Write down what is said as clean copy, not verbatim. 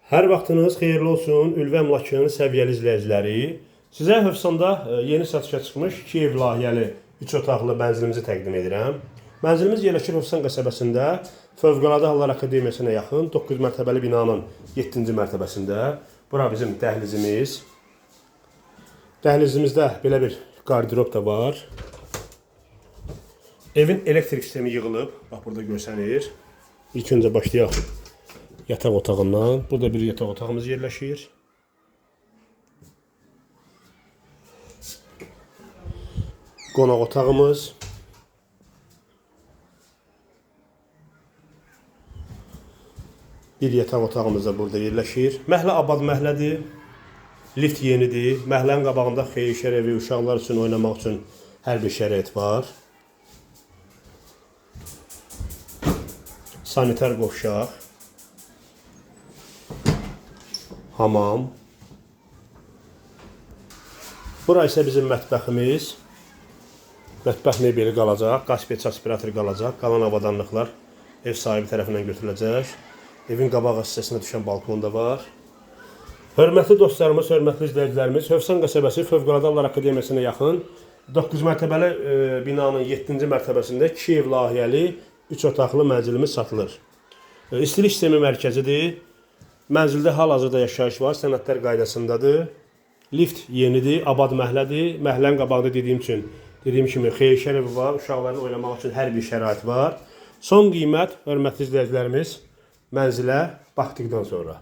Hər vaxtınız xeyirli olsun, Ülvi Əmlakının səviyyəli izləyiciləri. Sizə Hövsanda yeni satışa çıxmış 2 ev layihəli 3 otaqlı mənzilimizi təqdim edirəm. Mənzilimiz yerləşir Hövsan qəsəbəsində, Fövqəladə Hallar Akademiyasına yaxın 9 mərtəbəli binanın 7-ci mərtəbəsində. Bura bizim dəhlizimiz. Dəhlizimizdə belə bir qardirob da var. Evin elektrik sistemi yığılıb, bax burada görsənir. İlk öncə başlayaq yataq otağından. Burada bir yataq otağımız yerləşir. Qonaq otağımız. Bir yataq otağımız da burada yerləşir. Məhlə abad məhlədir. Lift yenidir. Məhlənin qabağında xeyir evi, uşaqlar üçün oynamaq üçün hər bir şərait var. Sanitar qovşaq. Hamam. Bura isə bizim mətbəximiz. Mətbəx mebeli qalacaq, qaz peç aspirator qalacaq. Qalan avadanlıqlar ev sahibi tərəfindən götürüləcək. Evin qabaq hissəsinə düşən balkon da var. Hörmətli dostlarımız, hörmətli izləyicilərimiz, Hövsan qəsəbəsi Fövqəladə Hallar Akademiyasına yaxın 9 mərtəbəli binanın 7-ci mərtəbəsində 2 ev layihəli 3 otaqlı mənzilimiz satılır. İstilik sistemi mərkəzidir. Mənzildə hal-hazırda yaşayış var, sənədlər qaydasındadır. Lift yenidir, abad məhlədir. Məhlənin qabağında dediyim kimi xeyir evi var, uşaqların oynamaq üçün hər bir şərait var. Son qiymət, hörmətli izləyicilərimiz, mənzilə baxdıqdan sonra.